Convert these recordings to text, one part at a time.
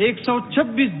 126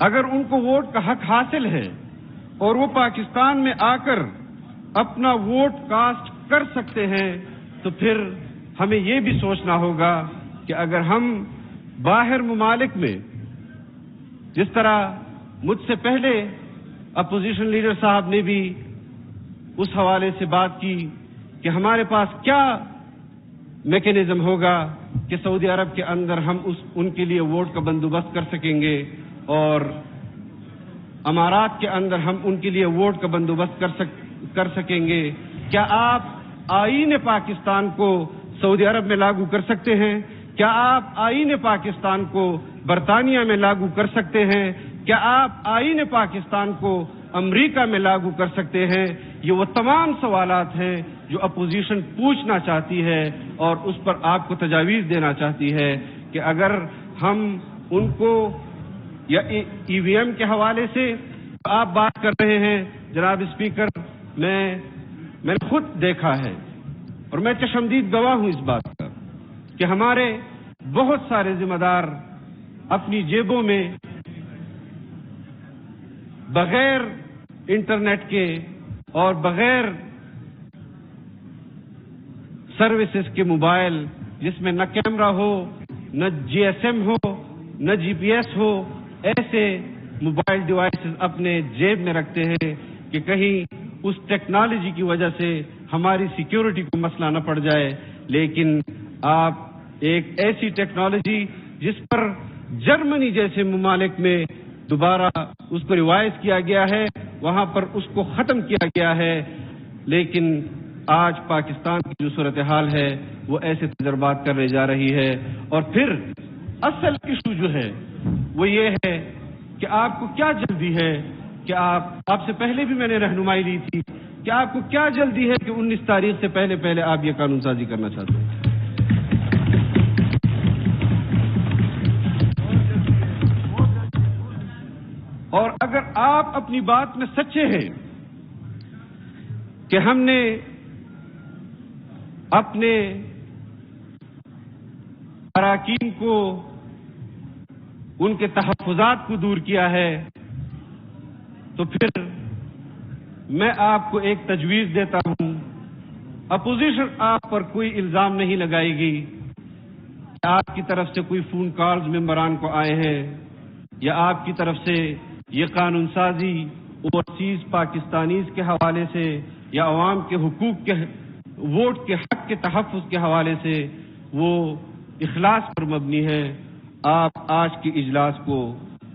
اگر ان کو ووٹ کا حق حاصل ہے اور وہ پاکستان میں آ کر اپنا ووٹ کاسٹ کر سکتے ہیں تو پھر ہمیں یہ بھی سوچنا ہوگا کہ اگر ہم باہر ممالک میں جس طرح مجھ سے پہلے اپوزیشن لیڈر صاحب نے بھی اس حوالے سے بات کی کہ ہمارے پاس کیا میکینزم ہوگا کہ سعودی عرب کے اندر ہم ان کے لیے ووٹ کا بندوبست کر سکیں گے اور امارات کے اندر ہم ان کے لیے ووٹ کا بندوبست کر سکیں گے. کیا آپ آئین پاکستان کو سعودی عرب میں لاگو کر سکتے ہیں؟ کیا آپ آئین پاکستان کو برطانیہ میں لاگو کر سکتے ہیں؟ کیا آپ آئین پاکستان کو امریکہ میں لاگو کر سکتے ہیں؟ یہ وہ تمام سوالات ہیں جو اپوزیشن پوچھنا چاہتی ہے اور اس پر آپ کو تجاویز دینا چاہتی ہے کہ اگر ہم ان کو یا ای وی ایم کے حوالے سے آپ بات کر رہے ہیں جناب اسپیکر، میں نے خود دیکھا ہے اور میں چشمدید گواہ ہوں اس بات کا کہ ہمارے بہت سارے ذمہ دار اپنی جیبوں میں بغیر انٹرنیٹ کے اور بغیر سروسز کے موبائل جس میں نہ کیمرہ ہو، نہ جی ایس ایم ہو، نہ جی پی ایس ہو، ایسے موبائل ڈیوائسز اپنے جیب میں رکھتے ہیں کہ کہیں اس ٹیکنالوجی کی وجہ سے ہماری سیکیورٹی کو مسئلہ نہ پڑ جائے. لیکن آپ ایک ایسی ٹیکنالوجی جس پر جرمنی جیسے ممالک میں دوبارہ اس کو ریوائز کیا گیا ہے، وہاں پر اس کو ختم کیا گیا ہے، لیکن آج پاکستان کی جو صورتحال ہے وہ ایسے تجربات کرنے جا رہی ہے. اور پھر اصل ایشو جو ہے وہ یہ ہے کہ آپ کو کیا جلدی ہے کہ آپ سے پہلے بھی میں نے رہنمائی لی تھی کہ آپ کو کیا جلدی ہے کہ 19 تاریخ سے پہلے آپ یہ قانون سازی کرنا چاہتے ہیں. اور اگر آپ اپنی بات میں سچے ہیں کہ ہم نے اپنے اراکین کو ان کے تحفظات کو دور کیا ہے تو پھر میں آپ کو ایک تجویز دیتا ہوں، اپوزیشن آپ پر کوئی الزام نہیں لگائے گی کہ آپ کی طرف سے کوئی فون کالز ممبران کو آئے ہیں یا آپ کی طرف سے یہ قانون سازی اوورسیز پاکستانیز کے حوالے سے یا عوام کے حقوق کے ووٹ کے حق کے تحفظ کے حوالے سے وہ اخلاص پر مبنی ہے. آپ آج کے اجلاس کو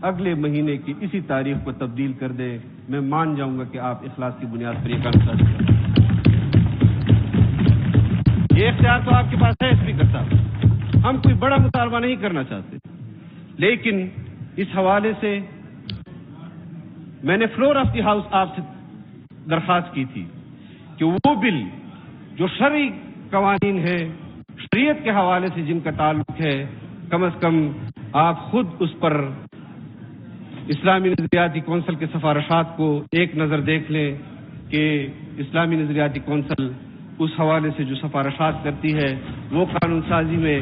اگلے مہینے کی اسی تاریخ کو تبدیل کر دیں، میں مان جاؤں گا کہ آپ اخلاص کی بنیاد پر یہ قانون سازی کریں. یہ اختیار تو آپ کے پاس ہے اسپیکر صاحب. ہم کوئی بڑا مطالبہ نہیں کرنا چاہتے، لیکن اس حوالے سے میں نے فلور آف دی ہاؤس آپ سے درخواست کی تھی کہ وہ بل جو شرعی قوانین ہے، شریعت کے حوالے سے جن کا تعلق ہے، کم از کم آپ خود اس پر اسلامی نظریاتی کونسل کے سفارشات کو ایک نظر دیکھ لیں کہ اسلامی نظریاتی کونسل اس حوالے سے جو سفارشات کرتی ہے وہ قانون سازی میں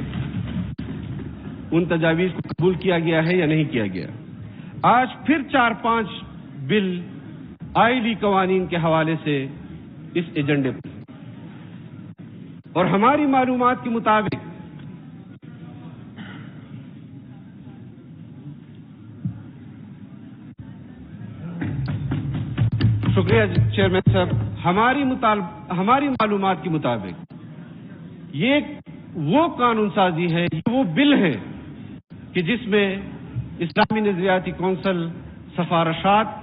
ان تجاویز کو قبول کیا گیا ہے یا نہیں کیا گیا. آج پھر 4-5 بل آئلی قوانین کے حوالے سے اس ایجنڈے پر، اور ہماری معلومات کے مطابق شکریہ چیئرمین صاحب، ہماری معلومات کے مطابق یہ وہ قانون سازی ہے، یہ وہ بل ہے کہ جس میں اسلامی نظریاتی کونسل سفارشات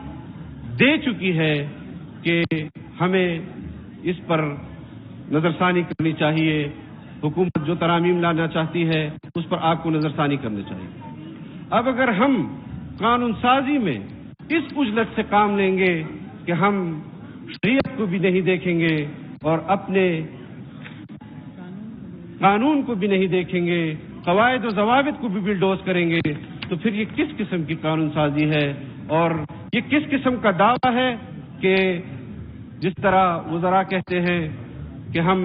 دے چکی ہے کہ ہمیں اس پر نظر ثانی کرنی چاہیے. حکومت جو ترامیم لانا چاہتی ہے اس پر آپ کو نظر ثانی کرنا چاہیے. اب اگر ہم قانون سازی میں اس اجلت سے کام لیں گے کہ ہم شریعت کو بھی نہیں دیکھیں گے اور اپنے قانون کو بھی نہیں دیکھیں گے، قواعد و ضوابط کو بھی بلڈوز کریں گے، تو پھر یہ کس قسم کی قانون سازی ہے اور یہ کس قسم کا دعویٰ ہے کہ جس طرح وزراء کہتے ہیں کہ ہم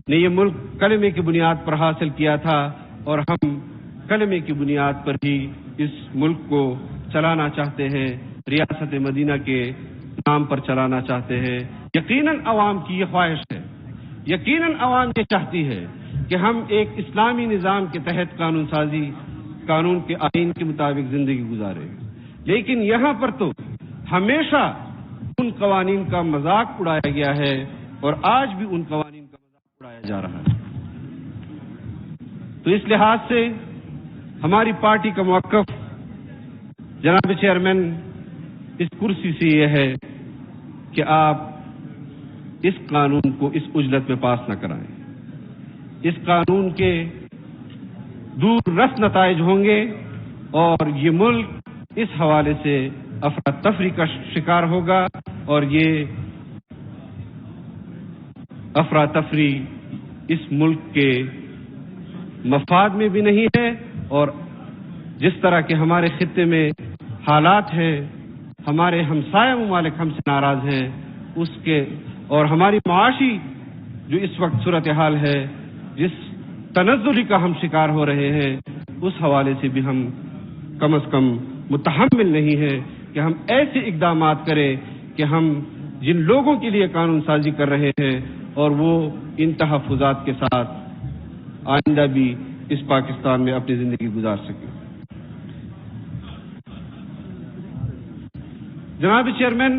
نے یہ ملک کلمے کی بنیاد پر حاصل کیا تھا اور ہم کلمے کی بنیاد پر ہی اس ملک کو چلانا چاہتے ہیں، ریاست مدینہ کے نام پر چلانا چاہتے ہیں۔ یقیناً عوام کی یہ خواہش ہے، یقیناً عوام یہ چاہتی ہے کہ ہم ایک اسلامی نظام کے تحت قانون سازی، قانون کے آئین کے مطابق زندگی گزاریں، لیکن یہاں پر تو ہمیشہ ان قوانین کا مذاق اڑایا گیا ہے اور آج بھی ان قوانین کا مذاق اڑایا جا رہا ہے۔ تو اس لحاظ سے ہماری پارٹی کا موقف جناب چیئرمین اس کرسی سے یہ ہے کہ آپ اس قانون کو اس عجلت میں پاس نہ کرائیں۔ اس قانون کے دور رس نتائج ہوں گے اور یہ ملک اس حوالے سے افراتفری کا شکار ہوگا، اور یہ افراتفری اس ملک کے مفاد میں بھی نہیں ہے، اور جس طرح کے ہمارے خطے میں حالات ہیں، ہمارے ہمسایہ ممالک ہم سے ناراض ہیں اس کے، اور ہماری معاشی جو اس وقت صورتحال ہے، جس تنزلی کا ہم شکار ہو رہے ہیں، اس حوالے سے بھی ہم کم از کم متحمل نہیں ہیں کہ ہم ایسے اقدامات کریں کہ ہم جن لوگوں کے لیے قانون سازی کر رہے ہیں اور وہ ان تحفظات کے ساتھ آئندہ بھی اس پاکستان میں اپنی زندگی گزار سکیں۔ جناب چیئرمین،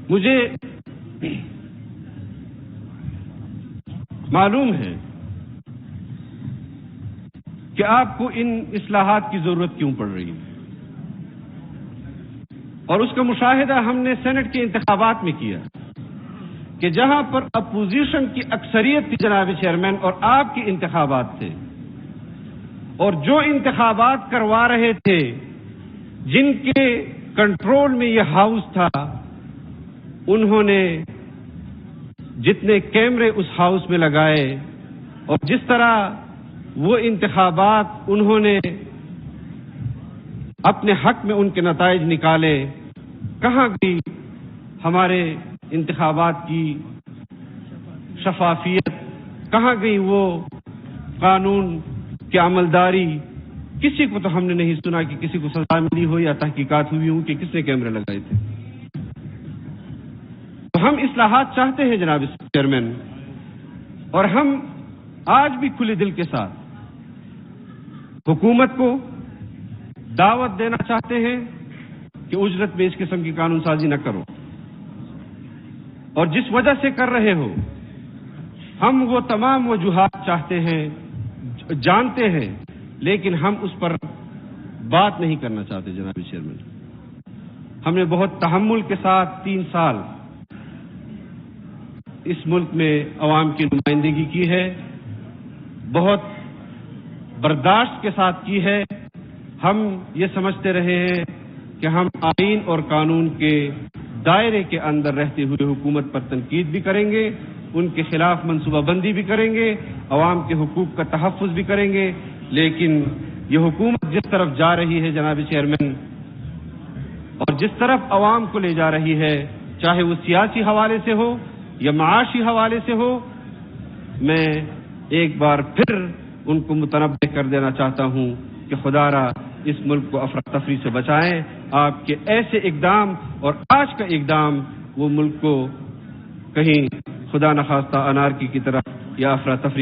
مجھے معلوم ہے کہ آپ کو ان اصلاحات کی ضرورت کیوں پڑ رہی ہے، اور اس کا مشاہدہ ہم نے سینٹ کے انتخابات میں کیا کہ جہاں پر اپوزیشن کی اکثریت تھی جناب چیئرمین، اور آپ کے انتخابات تھے، اور جو انتخابات کروا رہے تھے، جن کے کنٹرول میں یہ ہاؤس تھا، انہوں نے جتنے کیمرے اس ہاؤس میں لگائے اور جس طرح وہ انتخابات انہوں نے اپنے حق میں ان کے نتائج نکالے، کہاں گئی ہمارے انتخابات کی شفافیت، کہاں گئی وہ قانون کی عملداری؟ کسی کو تو ہم نے نہیں سنا کہ کسی کو سزا ملی ہو یا تحقیقات ہوئی ہوں کہ کس نے کیمرے لگائے تھے۔ تو ہم اصلاحات چاہتے ہیں جناب چیئرمین، اور ہم آج بھی کھلے دل کے ساتھ حکومت کو دعوت دینا چاہتے ہیں کہ اجرت میں اس قسم کی قانون سازی نہ کرو، اور جس وجہ سے کر رہے ہو ہم وہ تمام وجوہات چاہتے ہیں، جانتے ہیں، لیکن ہم اس پر بات نہیں کرنا چاہتے جناب چیئرمین۔ ہم نے بہت تحمل کے ساتھ 3 سال اس ملک میں عوام کی نمائندگی کی ہے، بہت برداشت کے ساتھ کی ہے۔ ہم یہ سمجھتے رہے ہیں کہ ہم آئین اور قانون کے دائرے کے اندر رہتے ہوئے حکومت پر تنقید بھی کریں گے، ان کے خلاف منصوبہ بندی بھی کریں گے، عوام کے حقوق کا تحفظ بھی کریں گے، لیکن یہ حکومت جس طرف جا رہی ہے جناب چیئرمین، اور جس طرف عوام کو لے جا رہی ہے، چاہے وہ سیاسی حوالے سے ہو یا معاشی حوالے سے ہو، میں ایک بار پھر ان کو متنبہ کر دینا چاہتا ہوں کہ خدا را اس ملک کو افراتفری سے بچائیں۔ آپ کے ایسے اقدام اور آج کا اقدام وہ ملک کو کہیں خدا نخواستہ انارکی کی طرف یا افراتفری